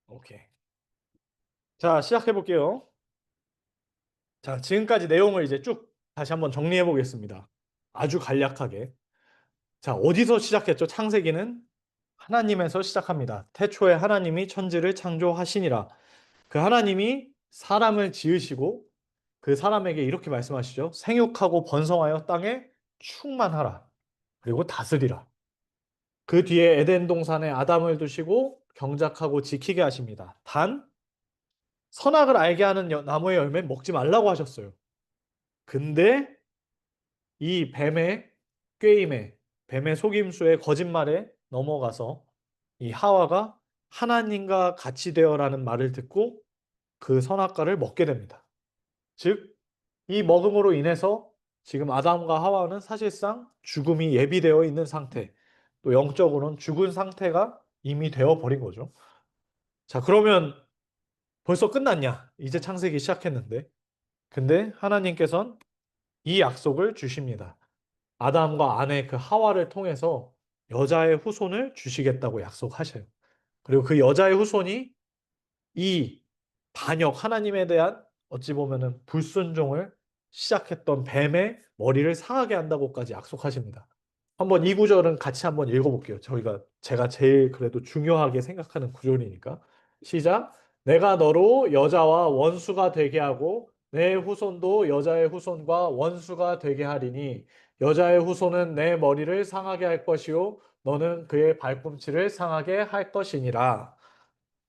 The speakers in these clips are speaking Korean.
오케이. 자, 시작해 볼게요. 자, 지금까지 내용을 이제 쭉 다시 한번 정리해 보겠습니다. 아주 간략하게. 자, 어디서 시작했죠? 창세기는 하나님에서 시작합니다. 태초에 하나님이 천지를 창조하시니라. 그 하나님이 사람을 지으시고 그 사람에게 이렇게 말씀하시죠. 생육하고 번성하여 땅에 충만하라. 그리고 다스리라. 그 뒤에 에덴 동산에 아담을 두시고 경작하고 지키게 하십니다. 단 선악을 알게 하는 나무의 열매는 먹지 말라고 하셨어요. 근데 이 뱀의 꾀임에, 뱀의 속임수에, 거짓말에 넘어가서 이 하와가 하나님과 같이 되어라는 말을 듣고 그 선악과를 먹게 됩니다. 즉, 이 먹음으로 인해서 지금 아담과 하와는 사실상 죽음이 예비되어 있는 상태, 또 영적으로는 죽은 상태가 이미 되어 버린 거죠. 자, 그러면 벌써 끝났냐? 이제 창세기 시작했는데. 근데 하나님께서는 이 약속을 주십니다. 아담과 아내 그 하와를 통해서 여자의 후손을 주시겠다고 약속하셔요. 그리고 그 여자의 후손이 이 반역, 하나님에 대한 어찌 보면은 불순종을 시작했던 뱀의 머리를 상하게 한다고까지 약속하십니다. 한번 이 구절은 같이 한번 읽어볼게요. 제가 제일 그래도 중요하게 생각하는 구절이니까. 시작. 내가 너로 여자와 원수가 되게 하고 내 후손도 여자의 후손과 원수가 되게 하리니 여자의 후손은 내 머리를 상하게 할 것이요 너는 그의 발꿈치를 상하게 할 것이니라.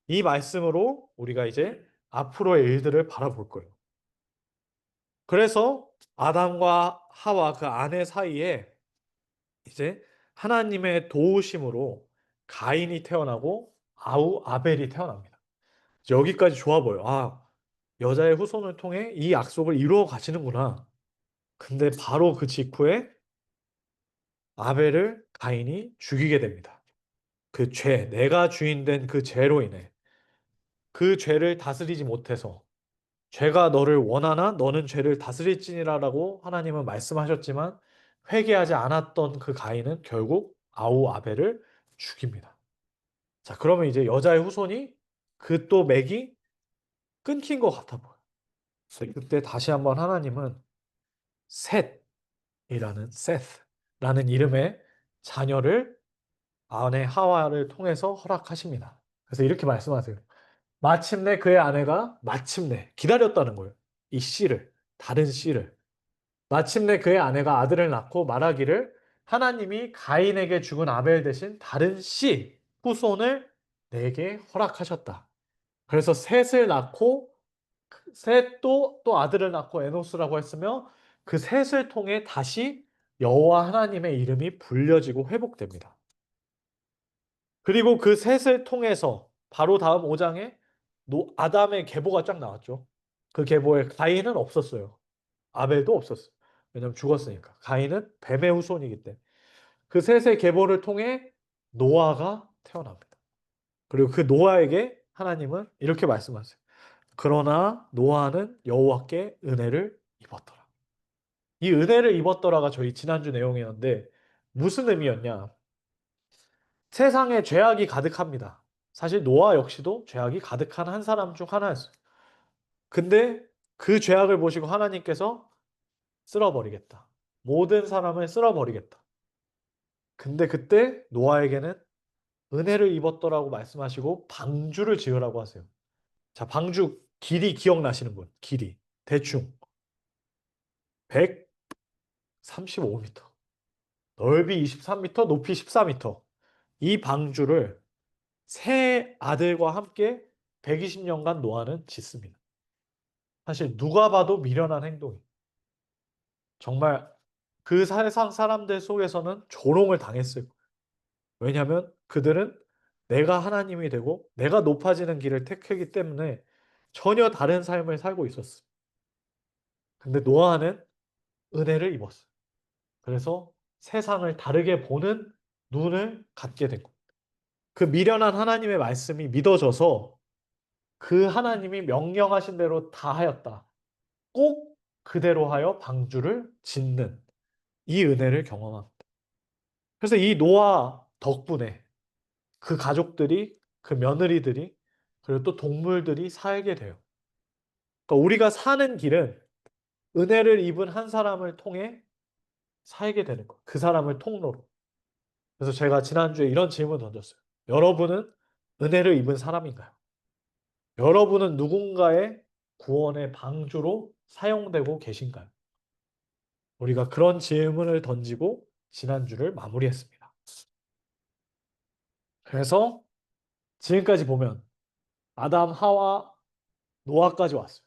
이 말씀으로 우리가 이제 앞으로의 일들을 바라볼 거예요. 그래서 아담과 하와 그 아내 사이에 이제 하나님의 도우심으로 가인이 태어나고 아벨이 태어납니다. 여기까지 좋아 보여요. 아, 여자의 후손을 통해 이 약속을 이루어 가시는구나. 근데 바로 그 직후에 아벨을 가인이 죽이게 됩니다. 그 죄, 내가 주인 된 그 죄로 인해 그 죄를 다스리지 못해서 죄가 너를 원하나 너는 죄를 다스릴지니라라고 하나님은 말씀하셨지만 회개하지 않았던 그 가인은 결국 아벨을 죽입니다. 자, 그러면 이제 여자의 후손이 그 또 맥이 끊긴 것 같아 보여요. 그래서 그때 다시 한번 하나님은 셋이라는 이름의 자녀를 아내 하와를 통해서 허락하십니다. 그래서 이렇게 말씀하세요. 마침내 그의 아내가 마침내 기다렸다는 거예요. 이 씨를, 다른 씨를. 마침내 그의 아내가 아들을 낳고 말하기를 하나님이 가인에게 죽은 아벨 대신 다른 씨, 후손을 내게 허락하셨다. 그래서 셋을 낳고 셋도 또 아들을 낳고 에노스라고 했으며 그 셋을 통해 다시 여호와 하나님의 이름이 불려지고 회복됩니다. 그리고 그 셋을 통해서 바로 다음 5장에 아담의 계보가 쫙 나왔죠. 그 계보에 가인은 없었어요. 아벨도 없었어요. 왜냐면 죽었으니까. 가인은 뱀의 후손이기 때문에. 그 셋의 계보를 통해 노아가 태어납니다. 그리고 그 노아에게 하나님은 이렇게 말씀하세요. 그러나 노아는 여호와께 은혜를 입었더라. 이 은혜를 입었더라가 저희 지난주 내용이었는데 무슨 의미였냐? 세상에 죄악이 가득합니다. 사실 노아 역시도 죄악이 가득한 한 사람 중 하나였어요. 근데 그 죄악을 보시고 하나님께서 쓸어버리겠다. 모든 사람을 쓸어버리겠다. 근데 그때 노아에게는 은혜를 입었더라고 말씀하시고 방주를 지으라고 하세요. 자, 방주 길이 기억나시는 분? 길이. 대충 135m. 넓이 23m, 높이 14m. 이 방주를 세 아들과 함께 120년간 노아는 짓습니다. 사실 누가 봐도 미련한 행동이에요. 정말 그 세상 사람들 속에서는 조롱을 당했어요. 왜냐하면 그들은 내가 하나님이 되고 내가 높아지는 길을 택하기 때문에 전혀 다른 삶을 살고 있었어요. 근데 노아는 은혜를 입었어요. 그래서 세상을 다르게 보는 눈을 갖게 된 거예요. 그 미련한 하나님의 말씀이 믿어져서 그 하나님이 명령하신 대로 다 하였다. 꼭 그대로 하여 방주를 짓는 이 은혜를 경험합니다. 그래서 이 노아 덕분에 그 가족들이 그 며느리들이 그리고 또 동물들이 살게 돼요. 그러니까 우리가 사는 길은 은혜를 입은 한 사람을 통해 살게 되는 거예요. 그 사람을 통로로. 그래서 제가 지난주에 이런 질문 던졌어요. 여러분은 은혜를 입은 사람인가요? 여러분은 누군가의 구원의 방주로 사용되고 계신가요? 우리가 그런 질문을 던지고 지난주를 마무리했습니다. 그래서 지금까지 보면 아담, 하와, 노아까지 왔어요.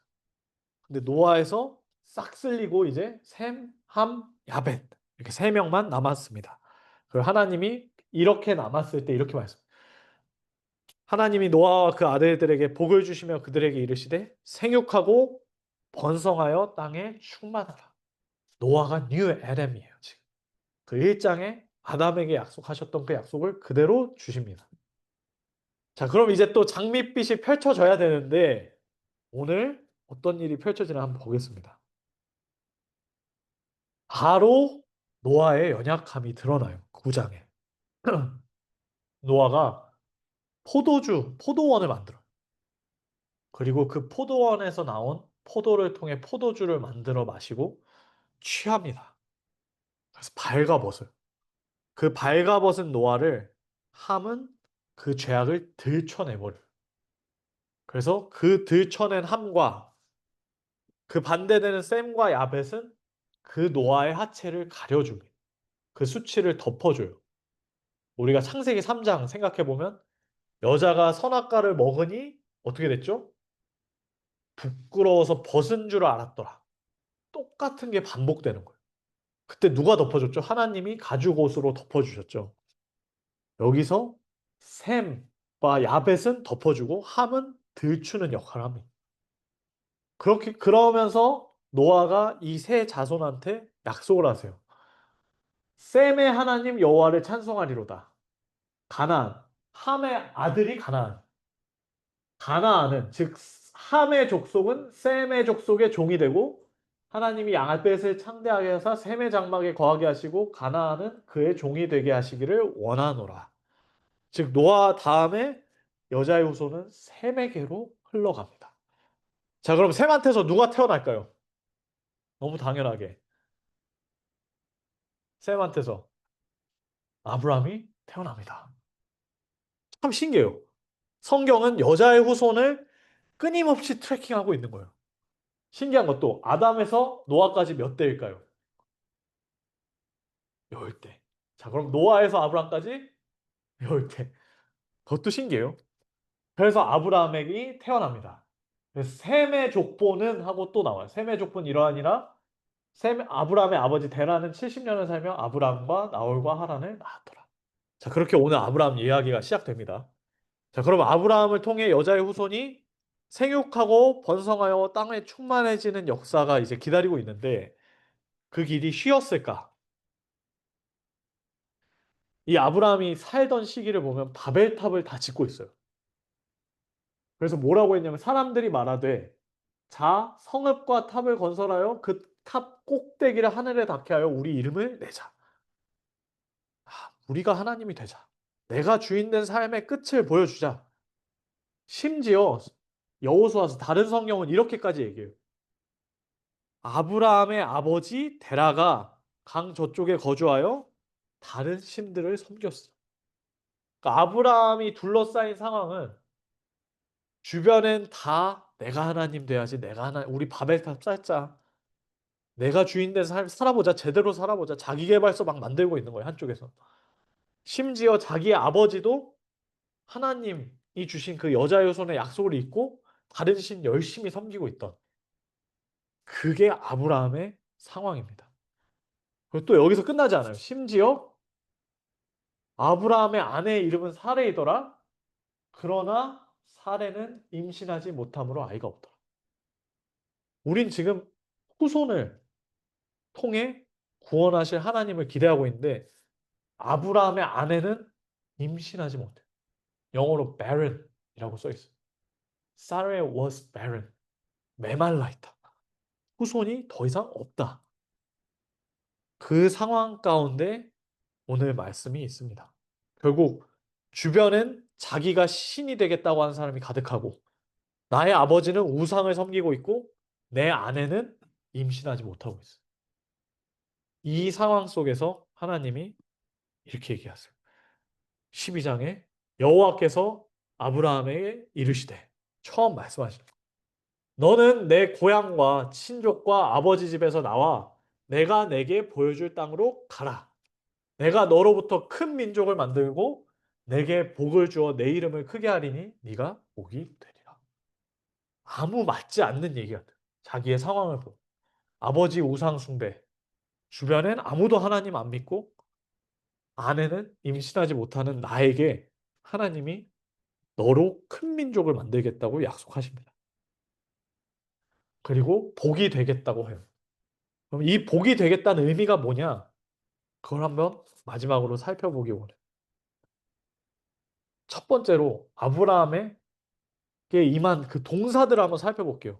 근데 노아에서 싹 쓸리고 이제 셈, 함, 야벳 이렇게 세 명만 남았습니다. 그리고 하나님이 이렇게 남았을 때 이렇게 말씀. 하나님이 노아와 그 아들들에게 복을 주시며 그들에게 이르시되 생육하고 번성하여 땅에 충만하라. 노아가 뉴 에덴이에요, 지금. 그 1장에 아담에게 약속하셨던 그 약속을 그대로 주십니다. 자, 그럼 이제 또 장밋빛이 펼쳐져야 되는데 오늘 어떤 일이 펼쳐지나 한번 보겠습니다. 바로 노아의 연약함이 드러나요. 9장에. 노아가 포도원을 만들어요. 그리고 그 포도원에서 나온 포도를 통해 포도주를 만들어 마시고 취합니다. 그래서 발가벗어요. 그 발가벗은 노아를 함은 그 죄악을 들춰내버려요. 그래서 그 들춰낸 함과 그 반대되는 셈과 야벳은 그 노아의 하체를 가려줍니다. 그 수치를 덮어줘요. 우리가 창세기 3장 생각해보면 여자가 선악과를 먹으니 어떻게 됐죠? 부끄러워서 벗은 줄 알았더라. 똑같은 게 반복되는 거예요. 그때 누가 덮어줬죠? 하나님이 가죽옷으로 덮어주셨죠. 여기서 셈과 야벳은 덮어주고 함은 들추는 역할을 합니다. 그렇게 그러면서 노아가 이 세 자손한테 약속을 하세요. 셈의 하나님 여호와를 찬송하리로다. 가나안, 함의 아들이 가나안. 가나안은 즉 함의 족속은 셈의 족속의 종이 되고 하나님이 야벳을 창대하게 하사 셈의 장막에 거하게 하시고 가나안은 그의 종이 되게 하시기를 원하노라. 즉 노아 다음에 여자의 후손은 셈에게로 흘러갑니다. 자, 그럼 셈한테서 누가 태어날까요? 너무 당연하게 셈한테서 아브라함이 태어납니다. 참 신기해요. 성경은 여자의 후손을 끊임없이 트래킹하고 있는 거예요. 신기한 것도 아담에서 노아까지 몇 대일까요? 10대. 자, 그럼 노아에서 아브라함까지 10대. 그것도 신기해요. 그래서 아브라함이 태어납니다. 그래서 셈의 족보는 하고 또 나와요. 셈의 족보는 이러하니라 아브라함의 아버지 데라는 70년을 살며 아브라함과 나홀과 하란을 낳았더라. 자, 그렇게 오늘 아브라함 이야기가 시작됩니다. 자, 그럼 아브라함을 통해 여자의 후손이 생육하고 번성하여 땅에 충만해지는 역사가 이제 기다리고 있는데 그 길이 쉬웠을까? 이 아브라함이 살던 시기를 보면 바벨탑을 다 짓고 있어요. 그래서 뭐라고 했냐면 사람들이 말하되 자 성읍과 탑을 건설하여 그 탑 꼭대기를 하늘에 닿게 하여 우리 이름을 내자. 우리가 하나님이 되자. 내가 주인된 삶의 끝을 보여주자. 심지어 여호수아서 다른 성경은 이렇게까지 얘기해요. 아브라함의 아버지 데라가 강 저쪽에 거주하여 다른 신들을 섬겼어. 그러니까 아브라함이 둘러싸인 상황은 주변엔 다 내가 하나님 돼야지, 내가 하나, 우리 바벨탑 쌓자. 내가 주인 된 삶 살아보자, 제대로 살아보자. 자기계발서 막 만들고 있는 거예요, 한쪽에서. 심지어 자기의 아버지도 하나님이 주신 그 여자의 손의 약속을 잊고 다른 신 열심히 섬기고 있던 그게 아브라함의 상황입니다. 그리고 또 여기서 끝나지 않아요. 심지어 아브라함의 아내의 이름은 사레이더라. 그러나 사레는 임신하지 못함으로 아이가 없더라. 우린 지금 후손을 통해 구원하실 하나님을 기대하고 있는데 아브라함의 아내는 임신하지 못해. 영어로 barren이라고 써 있어요. Sarah was barren. 메말라 있다. 후손이 더 이상 없다. 그 상황 가운데 오늘 말씀이 있습니다. 결국 주변은 자기가 신이 되겠다고 하는 사람이 가득하고 나의 아버지는 우상을 섬기고 있고 내 아내는 임신하지 못하고 있어. 이 상황 속에서 하나님이 이렇게 얘기하세요. 12장에 여호와께서 아브라함에게 이르시되 처음 말씀하시는 거예요. 너는 내 고향과 친족과 아버지 집에서 나와 내가 내게 보여줄 땅으로 가라. 내가 너로부터 큰 민족을 만들고 내게 복을 주어 내 이름을 크게 하리니 네가 복이 되리라. 아무 맞지 않는 얘기 같아요. 자기의 상황을 보고. 아버지 우상 숭배. 주변엔 아무도 하나님 안 믿고 아내는 임신하지 못하는 나에게 하나님이 너로 큰 민족을 만들겠다고 약속하십니다. 그리고 복이 되겠다고 해요. 그럼 이 복이 되겠다는 의미가 뭐냐? 그걸 한번 마지막으로 살펴보기 원해요. 첫 번째로 아브라함에게 임한 그 동사들을 한번 살펴볼게요.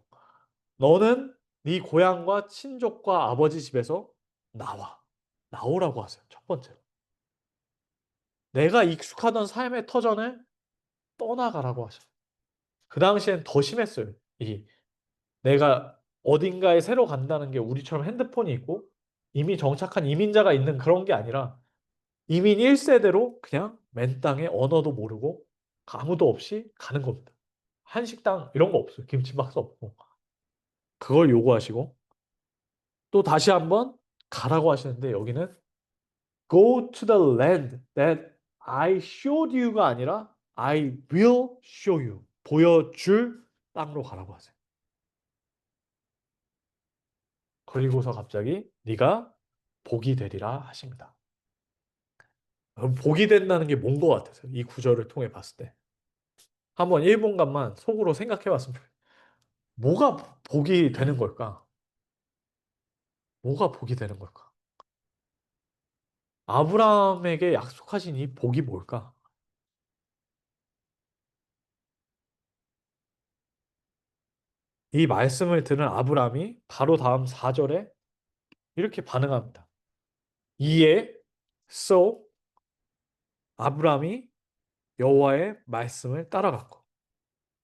너는 네 고향과 친족과 아버지 집에서 나와. 나오라고 하세요. 첫 번째로. 내가 익숙하던 삶의 터전을 떠나가라고 하셔. 그 당시엔 더 심했어요. 내가 어딘가에 새로 간다는 게 우리처럼 핸드폰이 있고 이미 정착한 이민자가 있는 그런 게 아니라 이민 1세대로 그냥 맨 땅에 언어도 모르고 아무도 없이 가는 겁니다. 한식당 이런 거 없어요. 김치박스 없고. 그걸 요구하시고 또 다시 한번 가라고 하시는데 여기는 Go to the land that I showed you가 아니라 I will show you. 보여줄 땅으로 가라고 하세요. 그리고서 갑자기 네가 복이 되리라 하십니다. 복이 된다는 게 뭔 것 같아서요. 이 구절을 통해 봤을 때. 한번 1분간만 속으로 생각해 봤으면 좋겠어요. 뭐가 복이 되는 걸까? 뭐가 복이 되는 걸까? 아브라함에게 약속하신 이 복이 뭘까? 이 말씀을 들은 아브라함이 바로 다음 4절에 이렇게 반응합니다. 이에 so 아브라함이 여호와의 말씀을 따라갔고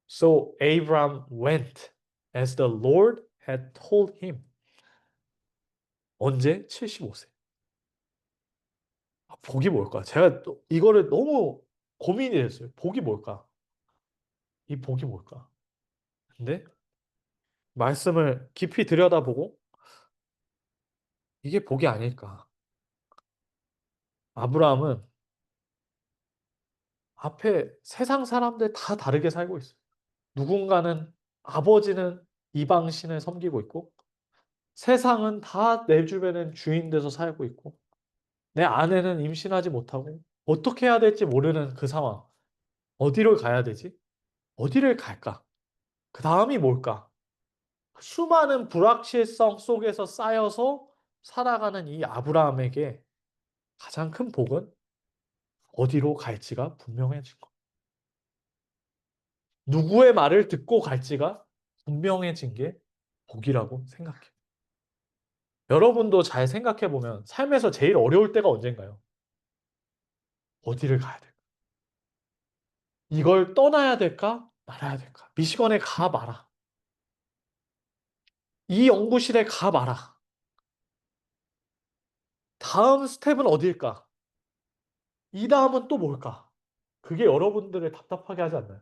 so Abraham went as the Lord had told him. 언제? 75세. 복이 뭘까? 제가 또 이거를 너무 고민이 됐어요. 복이 뭘까? 이 복이 뭘까? 근데 말씀을 깊이 들여다보고 이게 복이 아닐까? 아브라함은 앞에 세상 사람들 다 다르게 살고 있어요. 누군가는 아버지는 이방 신을 섬기고 있고 세상은 다 내 주변엔 주인 돼서 살고 있고 내 아내는 임신하지 못하고 어떻게 해야 될지 모르는 그 상황. 어디로 가야 되지? 어디를 갈까? 그 다음이 뭘까? 수많은 불확실성 속에서 쌓여서 살아가는 이 아브라함에게 가장 큰 복은 어디로 갈지가 분명해진 것. 누구의 말을 듣고 갈지가 분명해진 게 복이라고 생각해요. 여러분도 잘 생각해 보면 삶에서 제일 어려울 때가 언젠가요? 어디를 가야 될까? 이걸 떠나야 될까? 말아야 될까? 미시건에 가 마라. 이 연구실에 가 마라. 다음 스텝은 어디일까? 이 다음은 또 뭘까? 그게 여러분들을 답답하게 하지 않나요?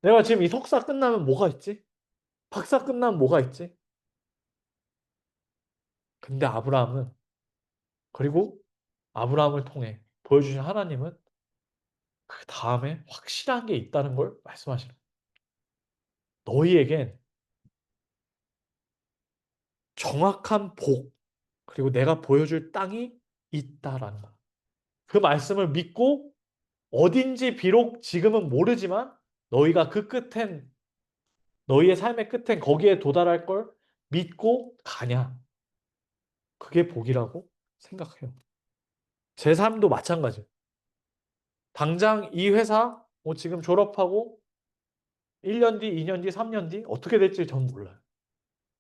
내가 지금 이 석사 끝나면 뭐가 있지? 박사 끝나면 뭐가 있지? 근데 아브라함은 그리고 아브라함을 통해 보여주신 하나님은 그 다음에 확실한 게 있다는 걸 말씀하시는 거예요. 너희에겐 정확한 복 그리고 내가 보여줄 땅이 있다라는 거. 그 말씀을 믿고 어딘지 비록 지금은 모르지만 너희가 그 끝엔 너희의 삶의 끝엔 거기에 도달할 걸 믿고 가냐. 그게 복이라고 생각해요. 제 삶도 마찬가지예요. 당장 이 회사 지금 졸업하고 1년 뒤, 2년 뒤, 3년 뒤 어떻게 될지 전 몰라요.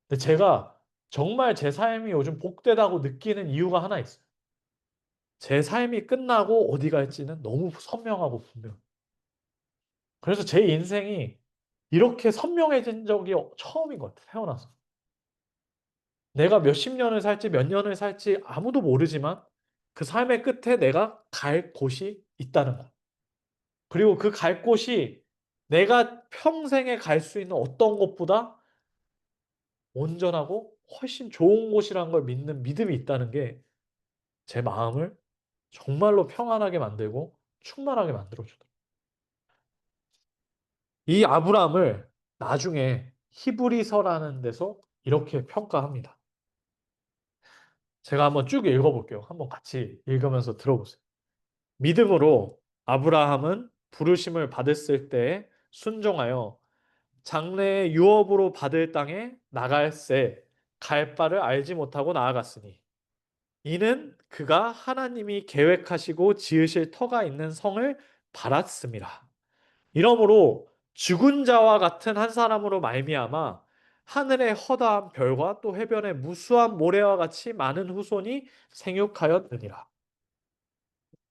근데 제가 정말 제 삶이 요즘 복되다고 느끼는 이유가 하나 있어요. 제 삶이 끝나고 어디 갈지는 너무 선명하고 분명해요. 그래서 제 인생이 이렇게 선명해진 적이 처음인 것 같아요. 태어나서. 내가 몇십 년을 살지 몇 년을 살지 아무도 모르지만 그 삶의 끝에 내가 갈 곳이 있다는 것. 그리고 그 갈 곳이 내가 평생에 갈 수 있는 어떤 것보다 온전하고 훨씬 좋은 곳이라는 걸 믿는 믿음이 있다는 게 제 마음을 정말로 평안하게 만들고 충만하게 만들어주더라고요. 이 아브라함을 나중에 히브리서라는 데서 이렇게 평가합니다. 제가 한번 쭉 읽어볼게요. 한번 같이 읽으면서 들어보세요. 믿음으로 아브라함은 부르심을 받았을 때 순종하여 장래의 유업으로 받을 땅에 나갈새 갈 바를 알지 못하고 나아갔으니 이는 그가 하나님이 계획하시고 지으실 터가 있는 성을 바랐습니다. 이러므로 죽은 자와 같은 한 사람으로 말미암아 하늘의 허다한 별과 또 해변의 무수한 모래와 같이 많은 후손이 생육하였느니라.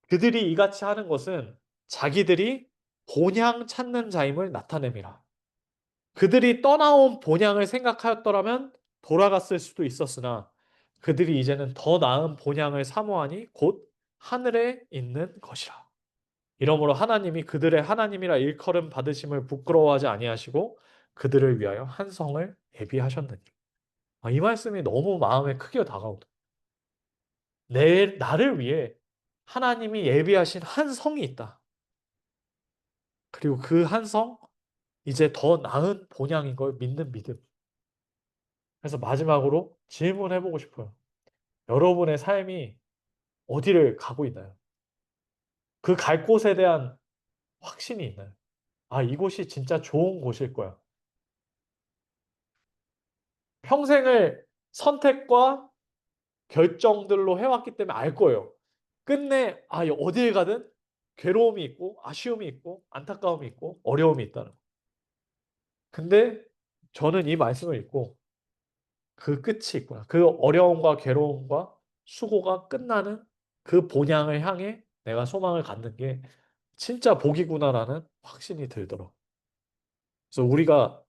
그들이 이같이 하는 것은 자기들이 본향 찾는 자임을 나타냅니다. 그들이 떠나온 본향을 생각하였더라면 돌아갔을 수도 있었으나 그들이 이제는 더 나은 본향을 사모하니 곧 하늘에 있는 것이라. 이러므로 하나님이 그들의 하나님이라 일컬음 받으심을 부끄러워하지 아니하시고 그들을 위하여 한 성을 예비하셨느니라. 이 말씀이 너무 마음에 크게 다가오다. 나를 위해 하나님이 예비하신 한 성이 있다. 그리고 그 한 성, 이제 더 나은 본향인 걸 믿는 믿음. 그래서 마지막으로 질문해보고 싶어요. 여러분의 삶이 어디를 가고 있나요? 그 갈 곳에 대한 확신이 있나요? 이곳이 진짜 좋은 곳일 거야. 평생을 선택과 결정들로 해왔기 때문에 알 거예요. 끝내, 어딜 가든 괴로움이 있고, 아쉬움이 있고, 안타까움이 있고, 어려움이 있다는 거. 근데 저는 이 말씀을 읽고 그 끝이 있구나. 그 어려움과 괴로움과 수고가 끝나는 그 본향을 향해 내가 소망을 갖는 게 진짜 복이구나라는 확신이 들더라고요. 그래서 우리가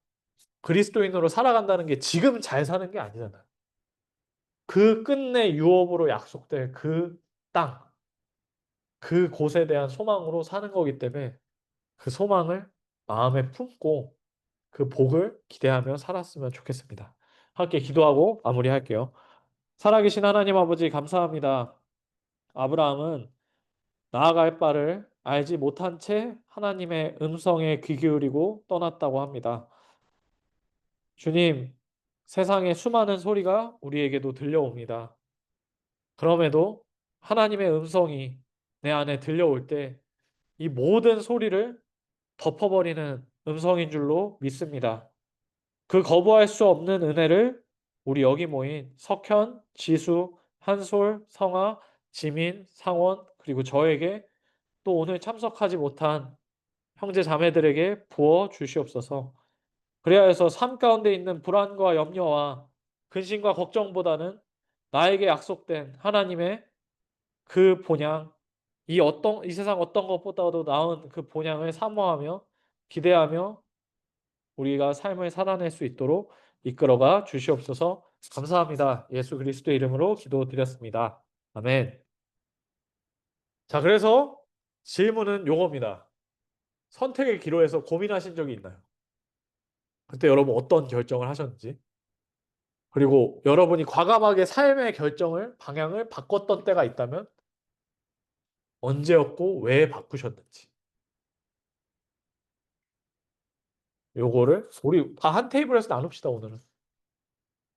그리스도인으로 살아간다는 게 지금 잘 사는 게 아니잖아요. 그 끝내 유업으로 약속될 그 땅, 그 곳에 대한 소망으로 사는 거기 때문에 그 소망을 마음에 품고 그 복을 기대하며 살았으면 좋겠습니다. 함께 기도하고 마무리할게요. 살아계신 하나님 아버지 감사합니다. 아브라함은 나아갈 바를 알지 못한 채 하나님의 음성에 귀 기울이고 떠났다고 합니다. 주님, 세상의 수많은 소리가 우리에게도 들려옵니다. 그럼에도 하나님의 음성이 내 안에 들려올 때 이 모든 소리를 덮어버리는 음성인 줄로 믿습니다. 그 거부할 수 없는 은혜를 우리 여기 모인 석현, 지수, 한솔, 성아, 지민, 상원, 그리고 저에게 또 오늘 참석하지 못한 형제 자매들에게 부어 주시옵소서. 그래야 해서 삶 가운데 있는 불안과 염려와 근심과 걱정보다는 나에게 약속된 하나님의 그 본향, 이 세상 어떤 것보다도 나은 그 본향을 사모하며 기대하며 우리가 삶을 살아낼 수 있도록 이끌어가 주시옵소서. 감사합니다. 예수 그리스도의 이름으로 기도드렸습니다. 아멘. 자, 그래서 질문은 요겁니다. 선택의 기로에서 고민하신 적이 있나요? 그때 여러분 어떤 결정을 하셨는지, 그리고 여러분이 과감하게 삶의 방향을 바꿨던 때가 있다면 언제였고 왜 바꾸셨는지. 요거를 우리 다 한 테이블에서 나눕시다, 오늘은.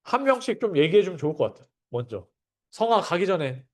한 명씩 좀 얘기해 주면 좋을 것 같아요. 먼저. 성화 가기 전에